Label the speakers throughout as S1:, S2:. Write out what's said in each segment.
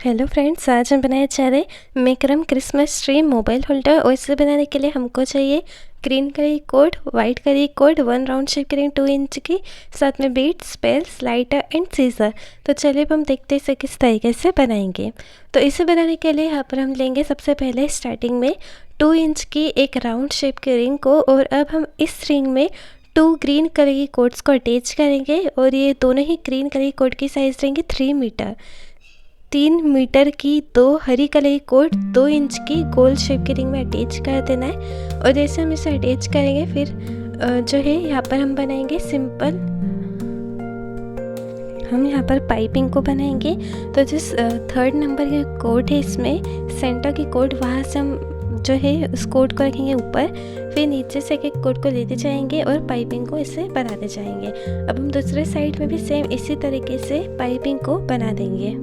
S1: Hello friends, आज हम बनाए जा रहे macrame Christmas tree mobile holder. और इसे बनाने के लिए हमको चाहिए green colour code, white colour code, 1 round shape की रिंग 2 इंच की, साथ में बीड्स, पेल्स, लाइटर एंड सीजर। तो चलिए अब हम देखते हैं इसे किस तरीके से बनाएंगे। तो इसे बनाने के लिए यहाँ पर हम लेंगे सबसे पहले स्टार्टिंग में 2 इंच की एक राउंड शेप की रिंग को, और अब हम इस रिंग में 2 ग्रीन कलर की कोड्स को अटैच करेंगे। और ये दोनों ही ग्रीन कलर की कोड की साइज़ रहेंगे 3 मीटर। 3 मीटर की 2 हरी कलर की कोड 2 इंच की गोल शेप की रिंग में अटैच कर देना है। और जैसे हम इसे अटैच करेंगे फिर जो है यहाँ पर हम बनाएंगे सिंपल, हम यहाँ पर पाइपिंग को बनाएंगे। तो जिस 3rd नंबर की कोड है इसमें सेंटर की कोड, वहाँ से हम जो है उस कोड को रखेंगे ऊपर, फिर नीचे से एक कोड को लेते जाएंगे और पाइपिंग को इसे बनाते जाएंगे। अब हम दूसरे साइड में भी सेम इसी तरीके से पाइपिंग को बना देंगे।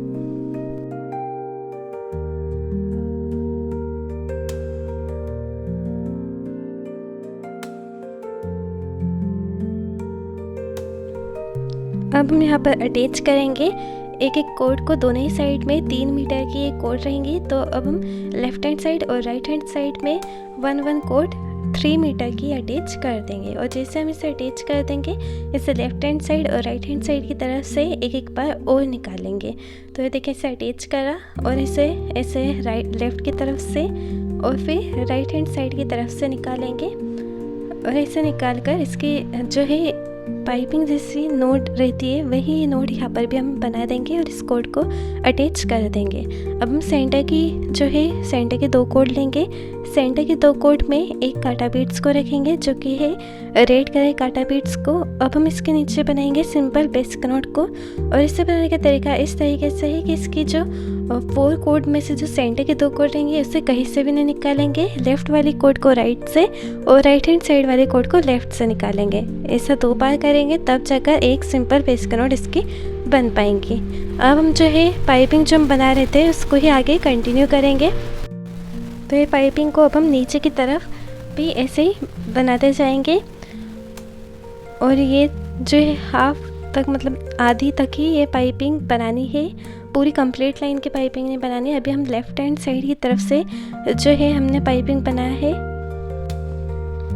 S1: अब हम यहाँ पर अटैच करेंगे एक एक कोड को दोनों ही साइड में। 3 मीटर की एक कोड रहेंगी, तो अब हम लेफ्ट हैंड साइड और राइट हैंड साइड में 1 कोड 3 मीटर की अटैच कर देंगे। और जैसे हम इसे अटैच कर देंगे, इसे लेफ्ट हैंड साइड और राइट हैंड साइड की तरफ से एक एक बार और निकालेंगे। तो ये देखिए इसे अटैच करा और इसे ऐसे लेफ्ट की तरफ से और फिर राइट हैंड साइड की तरफ से निकालेंगे। और ऐसे निकाल कर इसकी जो है पाइपिंग जैसी नोट रहती है, वही नोट यहाँ पर भी हम बना देंगे और इस कोड को अटैच कर देंगे। अब हम सेंटर की जो है सेंटर के 2 कोड लेंगे। सेंटर के 2 कोड में एक काटा बीड्स को रखेंगे जो कि है रेड कलर काटा बीड्स को। अब हम इसके नीचे बनाएंगे सिंपल बेसिक नोट को। और इसे बनाने का तरीका इस तरीके से है कि इसकी जो 4 कोड में से जो सेंटर के 2 कोड रहेंगे उसे कहीं से भी नहीं निकालेंगे। लेफ्ट वाली कोड को राइट से और राइट हैंड साइड वाले कोड को लेफ्ट से निकालेंगे। ऐसा 2 बार करेंगे तब जाकर एक सिंपल बेसिक नोट इसकी बन पाएंगी। अब हम जो है पाइपिंग जो हम बना रहे थे उसको ही आगे कंटिन्यू करेंगे। तो ये पाइपिंग को अब हम नीचे की तरफ भी ऐसे ही बनाते जाएंगे। और ये जो है हाफ तक, मतलब आधी तक ही ये पाइपिंग बनानी है, पूरी कंप्लीट लाइन की पाइपिंग नहीं बनानी है। अभी हम लेफ्ट हैंड साइड की तरफ से जो है हमने पाइपिंग बनाया है।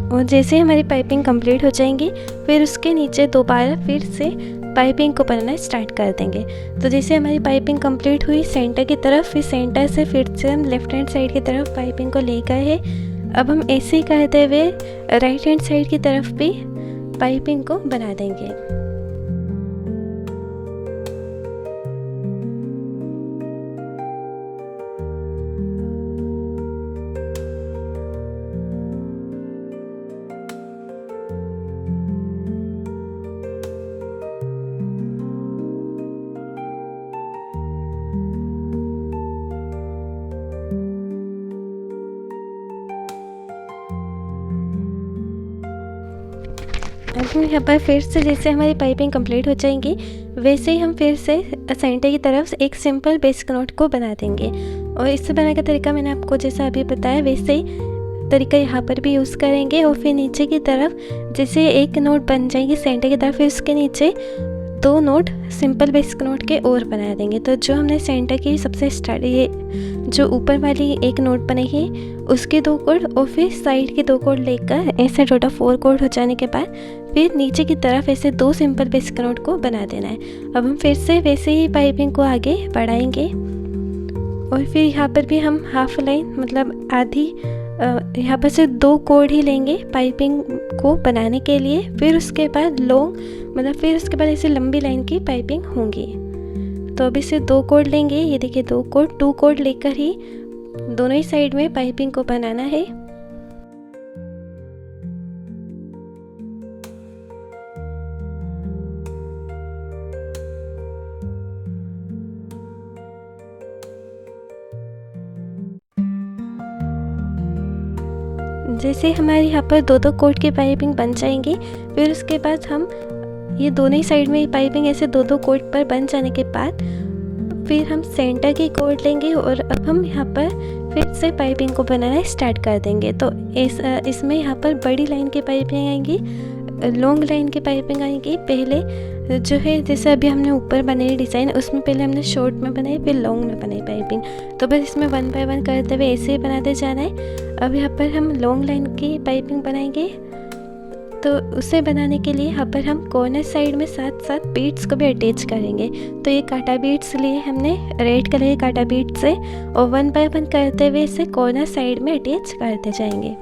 S1: और जैसे हमारी पाइपिंग कंप्लीट हो जाएंगी फिर उसके नीचे दोबारा फिर से पाइपिंग को बनाना स्टार्ट कर देंगे। तो जैसे हमारी पाइपिंग कंप्लीट हुई सेंटर की तरफ, फिर सेंटर से फिर से हम लेफ्ट हैंड साइड की तरफ पाइपिंग को ले गए हैं। अब हम ऐसे ही करते हुए राइट हैंड साइड की तरफ भी पाइपिंग को बना देंगे। अब हम यहाँ पर फिर से जैसे हमारी पाइपिंग कंप्लीट हो जाएंगी वैसे ही हम फिर से सेंटर की तरफ एक सिंपल बेसिक नोट को बना देंगे। और इससे बनाने का तरीका मैंने आपको जैसा अभी बताया वैसे ही तरीका यहाँ पर भी यूज़ करेंगे। और फिर नीचे की तरफ जैसे एक नोट बन जाएगी सेंटर की तरफ, फिर उसके नीचे 2 नोट सिंपल बेसिक नोट के और बना देंगे। तो जो हमने सेंटर की सबसे स्टार्ट ये जो ऊपर वाली एक नोट बनाई है उसके 2 कोड और फिर साइड के 2 कोड लेकर ऐसे टोटल 4 कोड हो जाने के बाद फिर नीचे की तरफ ऐसे 2 सिंपल बेसिक नोट को बना देना है। अब हम फिर से वैसे ही पाइपिंग को आगे बढ़ाएंगे। और फिर यहाँ पर भी हम हाफ लाइन, मतलब आधी यहाँ पर से 2 कोड ही लेंगे पाइपिंग को बनाने के लिए। फिर उसके बाद लॉन्ग, मतलब फिर उसके बाद ऐसे लंबी लाइन की पाइपिंग होंगी। तो अभी से 2 कोड लेंगे, ये देखिए 2 कोड लेकर ही दोनों ही साइड में पाइपिंग को बनाना है। जैसे हमारे यहाँ पर 2 कोड की पाइपिंग बन जाएंगी फिर उसके बाद हम ये दोनों ही साइड में पाइपिंग ऐसे 2 कोड पर बन जाने के बाद फिर हम सेंटर की कोड लेंगे। और अब हम यहाँ पर फिर से पाइपिंग को बनाना स्टार्ट कर देंगे। तो इसमें यहाँ पर बड़ी लाइन की पाइपिंग आएंगी लॉन्ग लाइन की पाइपिंग आएगी। पहले जो है जैसे अभी हमने ऊपर बनाई डिज़ाइन, उसमें पहले हमने शॉर्ट में बनाई, फिर लॉन्ग में बनाई पाइपिंग। तो बस इसमें 1 बाय 1 करते हुए ऐसे ही बनाते जाना है। अब यहाँ पर हम लॉन्ग लाइन की पाइपिंग बनाएंगे। तो उसे बनाने के लिए यहाँ पर हम कॉर्नर साइड में साथ साथ बीड्स को भी अटैच करेंगे। तो ये काटा बीड्स लिए हमने रेड कलर के काटा बीड्स से, और 1 बाय 1 करते हुए इसे कॉर्नर साइड में अटैच करते जाएंगे।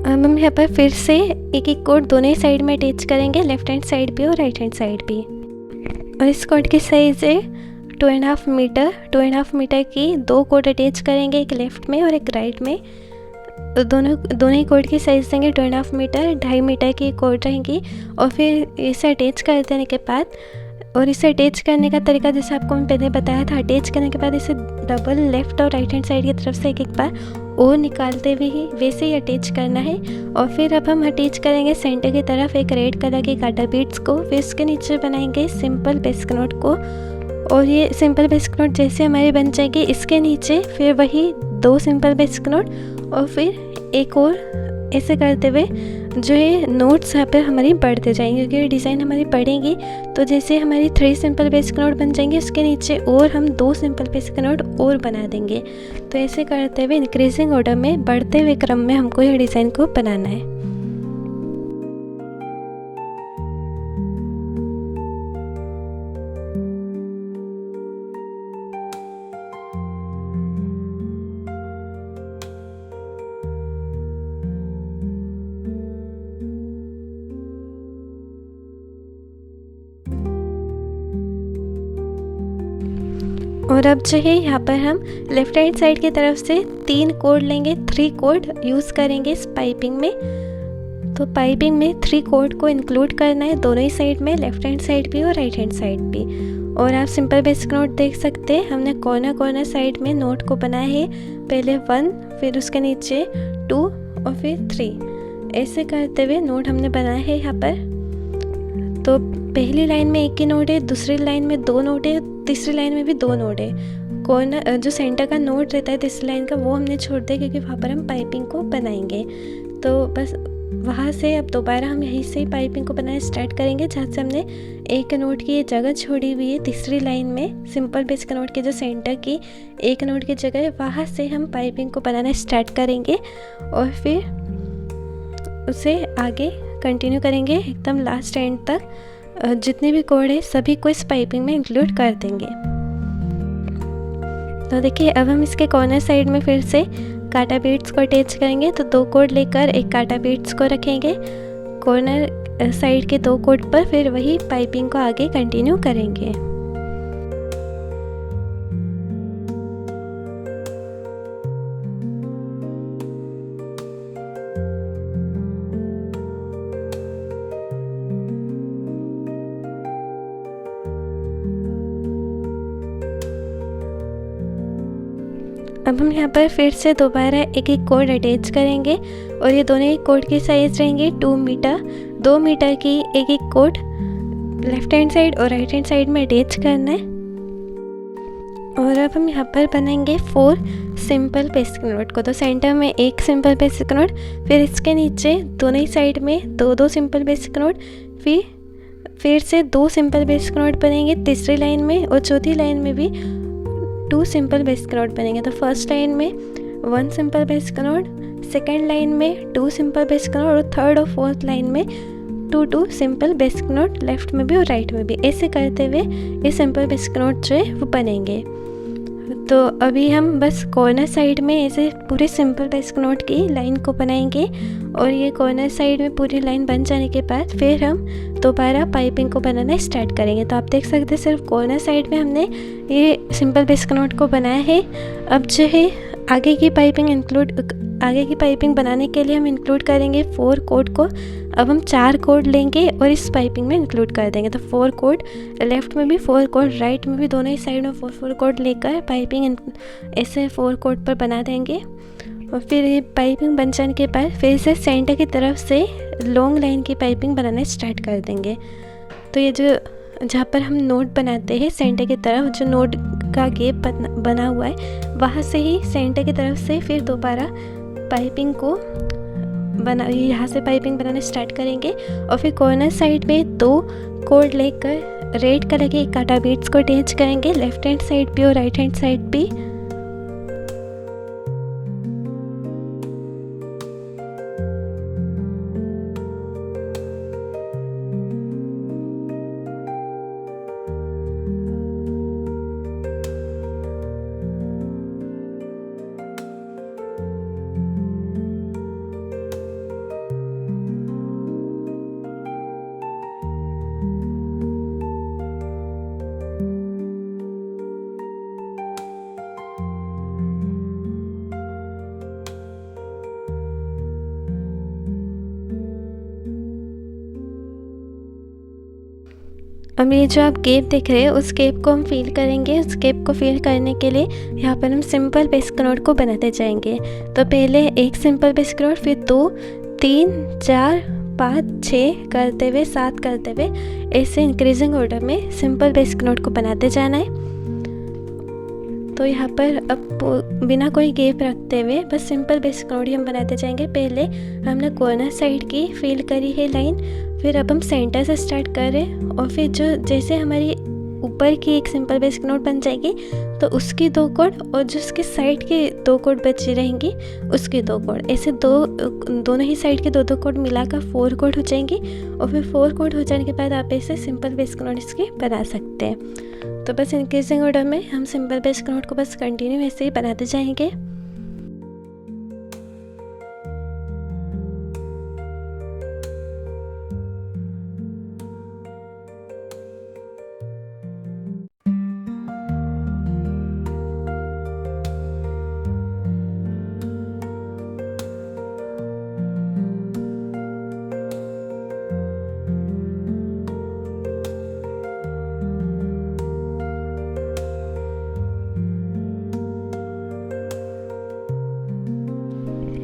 S1: अब हम यहाँ पर फिर से एक एक कोड दोनों ही साइड में अटैच करेंगे, लेफ्ट हैंड साइड पे और राइट हैंड साइड पे। और इस कोड की साइज़ है 2.5 मीटर। 2.5 मीटर की 2 कोड अटैच करेंगे, एक लेफ्ट में और एक राइट में। दोनों ही कोड की साइज़ देंगे 2.5 मीटर। 2.5 मीटर की कोड रहेंगी। और फिर इसे अटैच कर देने के बाद, और इसे अटैच करने का तरीका जैसे आपको मैं पहले बताया था, अटैच करने के बाद इसे डबल लेफ़्ट और राइट हैंड साइड की तरफ से एक एक बार और निकालते हुए ही वैसे ही अटैच करना है। और फिर अब हम अटैच करेंगे सेंटर की तरफ एक रेड कलर के काटा बीड्स को। फिर इसके नीचे बनाएंगे सिंपल बेसिक नोट को। और ये सिंपल बेसिक नोट जैसे हमारी बन जाएगी, इसके नीचे फिर वही 2 सिंपल बेसिक नोट और फिर एक और, ऐसे करते हुए जो ये नोट्स यहाँ पर हमारी बढ़ते जाएंगे, क्योंकि डिज़ाइन हमारी बढ़ेंगी। तो जैसे हमारी 3 सिंपल बेसिक नोट बन जाएंगे, उसके नीचे और हम 2 सिंपल बेसिक नोट और बना देंगे। तो ऐसे करते हुए इंक्रीजिंग ऑर्डर में, बढ़ते हुए क्रम में हमको यह डिज़ाइन को बनाना है। और अब जो है यहाँ पर हम लेफ्ट हैंड साइड की तरफ से 3 कोड लेंगे, 3 कोड यूज़ करेंगे इस पाइपिंग में। तो पाइपिंग में 3 कोड को इंक्लूड करना है दोनों ही साइड में, लेफ्ट हैंड साइड भी और राइट हैंड साइड भी। और आप सिंपल बेसिक नोट देख सकते हैं, हमने कॉर्नर साइड में नोट को बनाया है। पहले 1, फिर उसके नीचे 2 और फिर 3, ऐसे करते हुए नोट हमने बनाया है यहाँ पर। तो पहली लाइन में एक ही नोट है, दूसरी लाइन में 2 नोट है, तीसरी लाइन में भी 2 नोट है। कॉर्नर जो सेंटर का नोट रहता है तीसरी लाइन का, वो हमने छोड़ दिया क्योंकि वहाँ पर हम पाइपिंग को बनाएंगे। तो बस वहाँ से अब दोबारा हम यहीं से पाइपिंग को बनाना स्टार्ट करेंगे, जहाँ से हमने एक नोट की ये जगह छोड़ी हुई है तीसरी लाइन में, सिंपल बेसिक नोट के जो सेंटर की एक नोट की जगह है, वहाँ से हम पाइपिंग को बनाना स्टार्ट करेंगे। और फिर उसे आगे कंटिन्यू करेंगे एकदम लास्ट एंड तक। जितने भी कोड है सभी को इस पाइपिंग में इंक्लूड कर देंगे। तो देखिए अब हम इसके कॉर्नर साइड में फिर से काटा बीड्स को अटैच करेंगे। तो 2 कोड लेकर एक काटा बीड्स को रखेंगे कॉर्नर साइड के 2 कोड पर, फिर वही पाइपिंग को आगे कंटिन्यू करेंगे। अब हम यहाँ पर फिर से दोबारा एक एक कोड अटैच करेंगे। और ये दोनों ही कोड की साइज़ रहेंगे 2 मीटर। 2 मीटर की एक एक कोड लेफ्ट हैंड साइड और राइट हैंड साइड में अटैच करना है। और अब हम यहाँ पर बनाएंगे 4 सिंपल बेसिक नोट को। तो सेंटर में एक सिंपल बेसिक नोट, फिर इसके नीचे दोनों ही साइड में 2-2 सिंपल बेसिक नोट, फिर से 2 सिंपल बेसिक नोट बनेंगे तीसरी लाइन में, और चौथी लाइन में भी 2 सिंपल बेसिक नोट बनेंगे। तो फर्स्ट लाइन में 1 simple basic note, second line में 2 सिंपल बेसिक नोट, और थर्ड और फोर्थ लाइन में 2 सिंपल बेसिक नोट लेफ्ट में भी और राइट में भी। ऐसे करते हुए ये सिंपल बेसिक नोट जो है वो बनेंगे। तो अभी हम बस कॉर्नर साइड में ऐसे पूरे सिंपल बेसिक नोट की लाइन को बनाएंगे और ये कॉर्नर साइड में पूरी लाइन बन जाने के बाद फिर हम दोबारा पाइपिंग को बनाना स्टार्ट करेंगे। तो आप देख सकते हैं सिर्फ कॉर्नर साइड में हमने ये सिंपल बेसिक नोट को बनाया है। अब जो है आगे की पाइपिंग बनाने के लिए हम इंक्लूड करेंगे 4 कोड को। अब हम 4 कोड लेंगे और इस पाइपिंग में इंक्लूड कर देंगे। तो 4 कोड लेफ़्ट में भी 4 कोड, राइट में भी, दोनों ही साइड में 4 कोड लेकर पाइपिंग ऐसे 4 कोड पर बना देंगे। और फिर ये पाइपिंग बन जाने के बाद फिर से सेंटर की तरफ से लॉन्ग लाइन की पाइपिंग बनाना स्टार्ट कर देंगे। तो ये जो जहाँ पर हम नोट बनाते हैं सेंटर की तरफ, जो नोट का गैप बना हुआ है वहाँ से ही सेंटर की तरफ से फिर दोबारा पाइपिंग को यहाँ से पाइपिंग बनाना स्टार्ट करेंगे। और फिर कॉर्नर साइड में 2 कोड लेकर रेड कलर के काटा बीट्स को अटैच करेंगे लेफ्ट हैंड साइड पे और राइट हैंड साइड पे। अब ये जो आप गैप देख रहे हैं उस गैप को हम फिल करेंगे। उस गैप को फिल करने के लिए यहाँ पर हम सिंपल बेसिक नोट को बनाते जाएंगे। तो पहले एक सिंपल बेसिक नोट, फिर 2, 3, 4, 5, 6 करते हुए 7 करते हुए ऐसे इंक्रीजिंग ऑर्डर में सिंपल बेसिक नोट को बनाते जाना है। तो यहाँ पर अब बिना कोई गैप रखते हुए बस सिंपल बेसिक नोट ही हम बनाते जाएंगे। पहले हमने कॉर्नर साइड की फिल करी है लाइन, फिर अब हम सेंटर से स्टार्ट कर रहे हैं और फिर जो जैसे हमारी ऊपर की एक सिंपल बेसिक नोट बन जाएगी तो उसकी 2 कोड और जो उसके साइड के 2 कोड बची रहेंगी उसकी 2 कोड, ऐसे दोनों ही साइड के 2 कोड मिलाकर 4 कोड हो जाएंगी। और फिर 4 कोड हो जाने के बाद आप ऐसे सिंपल बेसिक नोट इसकी बना सकते हैं। तो बस इंक्रीजिंग ऑर्डर में हम सिंपल बेसिक नोट को बस कंटिन्यू ऐसे ही बनाते जाएंगे।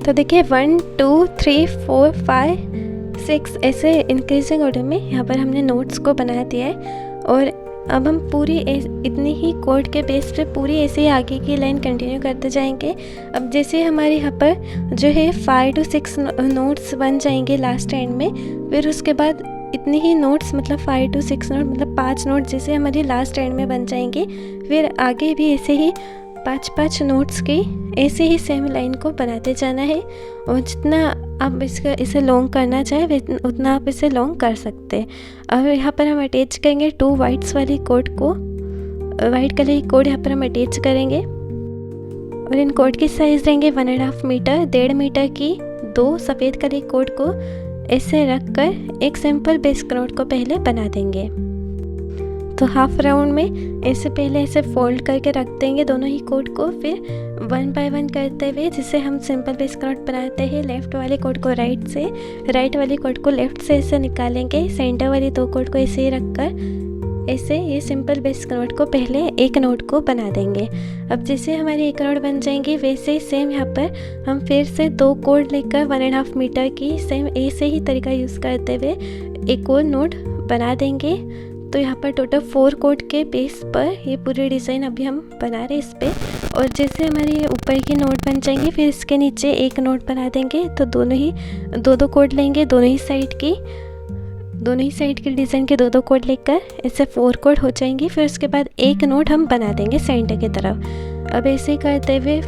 S1: तो देखिए 1, 2, 3, 4, 5, 6 ऐसे इंक्रीजिंग ऑर्डर में यहाँ पर हमने नोट्स को बना दिया है। और अब हम पूरी इतनी ही कोड के बेस पे पूरी ऐसे ही आगे की लाइन कंटिन्यू करते जाएंगे। अब जैसे हमारे यहाँ पर जो है 5 to 6 नोट्स बन जाएंगे लास्ट एंड में, फिर उसके बाद इतनी ही नोट्स मतलब 5 to 6 नोट मतलब 5 नोट जैसे हमारी लास्ट एंड में बन जाएंगे। फिर आगे भी ऐसे ही 5-5 नोट्स की ऐसे ही सेम लाइन को बनाते जाना है। और जितना आप इसे लॉन्ग करना चाहे उतना आप इसे लॉन्ग कर सकते हैं। अब यहाँ पर हम अटैच करेंगे 2 वाइट्स वाली कोड को, वाइट कलर की कोड यहाँ पर हम अटैच करेंगे। और इन कोड की साइज़ रहेंगे 1.5 मीटर। 1.5 मीटर की 2 सफ़ेद कलर की कोड को ऐसे रख कर एक सिंपल बेसिक नोट को पहले बना देंगे। तो हाफ राउंड में ऐसे पहले ऐसे फोल्ड करके रख देंगे दोनों ही कोड को, फिर 1 बाय 1 करते हुए जिसे हम सिंपल बेसिक नोट बनाते हैं लेफ़्ट वाले कोड को राइट से, राइट वाली कोड को लेफ़्ट से ऐसे निकालेंगे। सेंटर वाली 2 कोड को ऐसे ही रखकर ऐसे ये सिंपल बेसिक नोट को पहले एक नोट को बना देंगे। अब जैसे हमारी एक नोट बन जाएंगी वैसे ही सेम यहाँ पर हम फिर से 2 कोड लेकर 1.5 मीटर की सेम ऐसे ही तरीका यूज़ करते हुए एक और नोट बना देंगे। तो यहाँ पर टोटल 4 कोड के बेस पर ये पूरी डिज़ाइन अभी हम बना रहे हैं इस पर। और जैसे हमारी ऊपर की नोट बन जाएंगी फिर इसके नीचे एक नोट बना देंगे। तो दोनों ही 2 कोड लेंगे, दोनों ही साइड की डिज़ाइन के 2 कोड लेकर ऐसे 4 कोड हो जाएंगी। फिर उसके बाद एक नोट हम बना देंगे सेंटर की तरफ। अब ऐसे ही करते हुए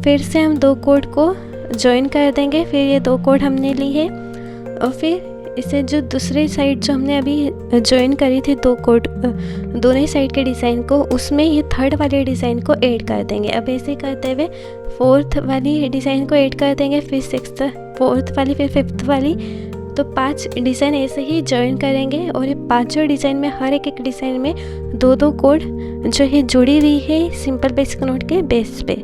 S1: फिर से हम 2 कोड को ज्वाइन कर देंगे। फिर ये 2 कोड हमने ली है और फिर इसे जो दूसरी साइड जो हमने अभी जॉइन करी थी दो कोड दोनों ही साइड के डिज़ाइन को, उसमें ये थर्ड वाले डिज़ाइन को ऐड कर देंगे। अब ऐसे करते हुए फोर्थ वाली डिज़ाइन को ऐड कर देंगे, फिर सिक्स्थ, फोर्थ वाली, फिर फिफ्थ वाली। तो 5 डिज़ाइन ऐसे ही जॉइन करेंगे और ये पांचों डिज़ाइन में हर एक डिज़ाइन में 2-2 कोड जो है जुड़ी हुई है सिंपल बेसिक नोट के बेस पे।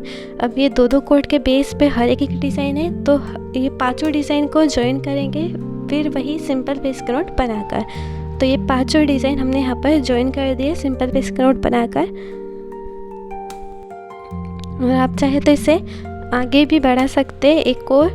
S1: अब ये 2-2 कोड के बेस पे हर एक डिज़ाइन है, तो ये पांचों डिज़ाइन को जॉइन करेंगे फिर वही सिंपल बेसिक नोट बनाकर। तो ये पांचों डिज़ाइन हमने यहाँ पर जॉइन कर दिए सिंपल बेसिक नोट बनाकर। और आप चाहे तो इसे आगे भी बढ़ा सकते हैं, एक और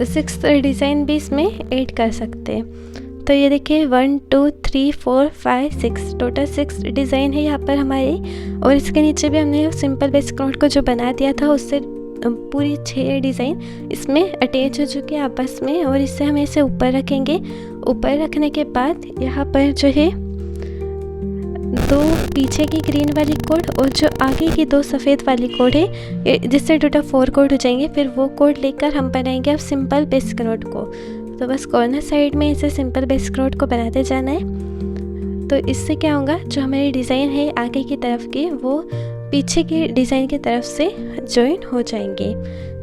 S1: 6th डिज़ाइन भी इसमें ऐड कर सकते हैं। तो ये देखिए 1 2 3 4 5 6 टोटल 6 डिज़ाइन है यहाँ पर हमारी। और इसके नीचे भी हमने सिंपल बेसिक नोट को जो बना दिया था उससे पूरी 6 डिज़ाइन इसमें अटैच हो चुके हैं आपस में। और इससे हम इसे ऊपर रखेंगे। ऊपर रखने के बाद यहाँ पर जो है 2 पीछे की ग्रीन वाली कोड और जो आगे की 2 सफ़ेद वाली कोड है, जिससे टोटल 4 कोड हो जाएंगे। फिर वो कोड लेकर हम बनाएंगे अब सिंपल बेसिक नोट को। तो बस कॉर्नर साइड में इसे सिंपल बेसिक नोट को बनाते जाना है। तो इससे क्या होगा, जो हमारी डिज़ाइन है आगे की तरफ की, वो पीछे के डिज़ाइन की तरफ से जॉइन हो जाएंगे।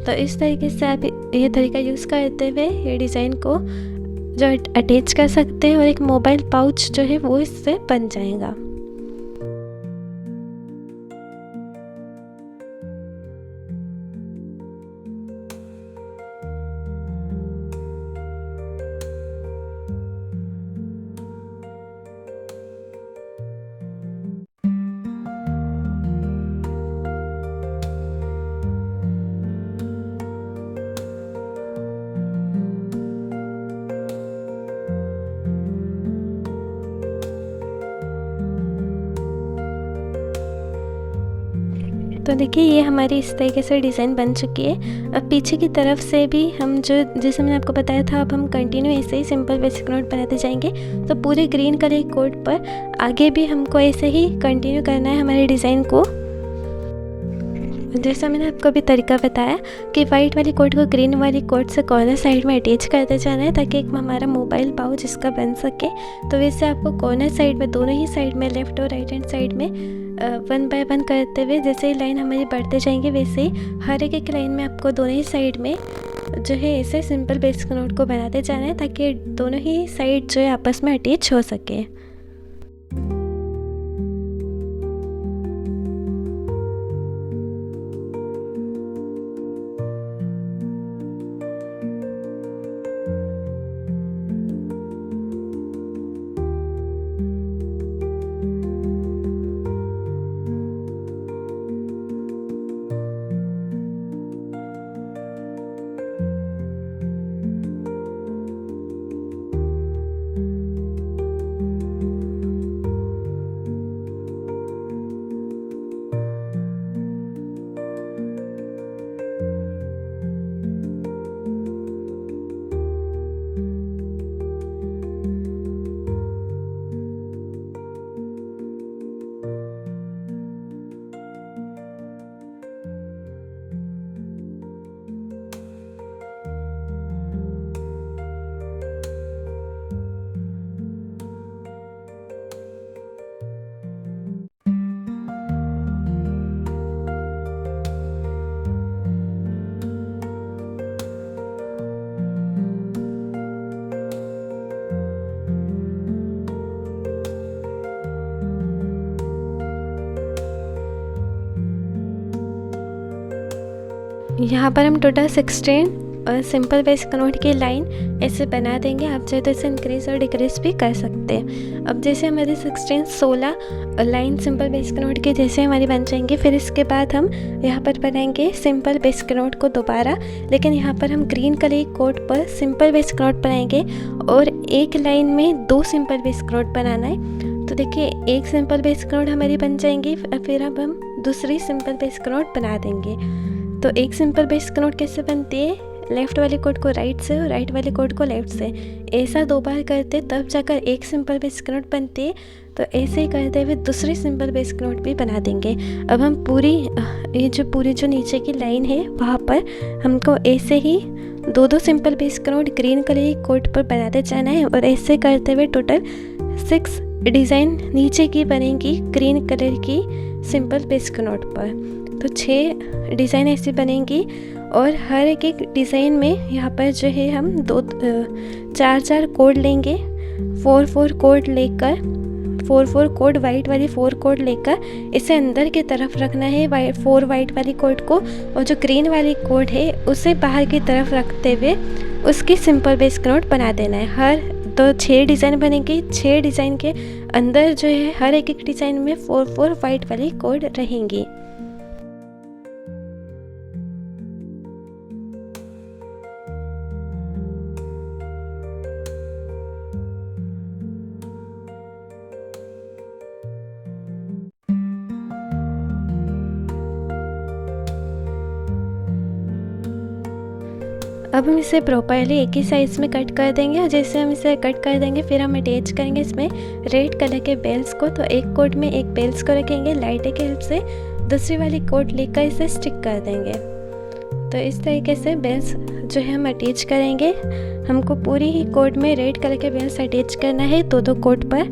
S1: तो इस तरीके से आप ये तरीका यूज़ करते हुए ये डिज़ाइन को जो अटैच कर सकते हैं और एक मोबाइल पाउच जो है वो इससे बन जाएगा। तो देखिए ये हमारी इस तरीके से डिज़ाइन बन चुकी है। अब पीछे की तरफ से भी हम जो, जैसे मैंने आपको बताया था, अब हम कंटिन्यू ऐसे ही सिंपल बेसिक नोट बनाते जाएंगे। तो पूरे ग्रीन कलर कोड पर आगे भी हमको ऐसे ही कंटिन्यू करना है हमारे डिज़ाइन को। जैसा मैंने आपको अभी तरीका बताया कि वाइट वाली कोड को ग्रीन वाली कोड से कॉर्नर साइड में अटैच करते जाना है ताकि एक हमारा मोबाइल पाउच इसका बन सके। तो वैसे आपको कॉर्नर साइड में, दोनों ही साइड में, लेफ़्ट और राइट हैंड साइड में 1 बाय 1 करते हुए जैसे ही लाइन हमारी बढ़ते जाएंगे, वैसे ही हर एक लाइन में आपको दोनों ही साइड में जो है ऐसे सिंपल बेसिक नोट को बनाते जाना है ताकि दोनों ही साइड जो है आपस में अटैच हो सके। यहाँ पर हम टोटल 16 सिंपल बेसिक नोट की लाइन ऐसे बना देंगे। आप चाहे तो इसे इंक्रीज और डिक्रीज भी कर सकते हैं। अब जैसे हमारी 16 लाइन सिंपल बेसिक नोट की जैसे हमारी बन जाएंगी, फिर इसके बाद हम यहाँ पर बनाएंगे सिंपल बेसिक नोट को दोबारा, लेकिन यहाँ पर हम ग्रीन कलर कोड पर सिंपल बेसिक नोट बनाएंगे और एक लाइन में 2 सिंपल बेसिक नोट बनाना है। तो देखिए एक सिंपल बेसिक नोट हमारी बन जाएंगी, फिर अब हम दूसरी सिंपल बेसिक नोट बना देंगे। तो एक सिंपल बेसिक नोट कैसे बनती है, लेफ़्ट वाले कोड को राइट से और राइट वाले कोड को लेफ़्ट से, ऐसा 2 बार करते तब जाकर एक सिंपल बेसिक नोट बनती है। तो ऐसे ही करते हुए दूसरी सिंपल बेसिक नोट भी बना देंगे। अब हम पूरी जो नीचे की लाइन है वहाँ पर हमको ऐसे ही दो सिंपल बेस का नोट ग्रीन कलर की कोट पर बनाते जाना है और ऐसे करते हुए टोटल 6 डिज़ाइन नीचे की बनेंगी ग्रीन कलर की सिंपल बेस का नोट पर। तो 6 डिज़ाइन ऐसी बनेंगी और हर एक डिज़ाइन में यहाँ पर जो है हम 4 कोड लेंगे, 4 कोड लेकर 4 कोड वाइट वाली 4 कोड लेकर इसे अंदर की तरफ रखना है 4 वाइट वाली कोड को, और जो ग्रीन वाली कोड है उसे बाहर की तरफ रखते हुए उसकी सिंपल बेस का नोट बना देना है। हर तो 6 डिज़ाइन बनेंगे, 6 डिज़ाइन के अंदर जो है हर एक डिज़ाइन में 4 वाइट वाली कोड रहेंगी। अब हम इसे प्रॉपरली एक ही साइज़ में कट कर देंगे और जैसे हम इसे कट कर देंगे फिर हम अटैच करेंगे इसमें रेड कलर के बेल्स को। तो एक कोड में एक बेल्स को रखेंगे, लाइटर की हेल्प से दूसरी वाली कोड लेकर इसे स्टिक कर देंगे। तो इस तरीके से बेल्स जो है हम अटैच करेंगे। हमको पूरी ही कोड में रेड कलर के बेल्स अटैच करना है 2 कोड पर।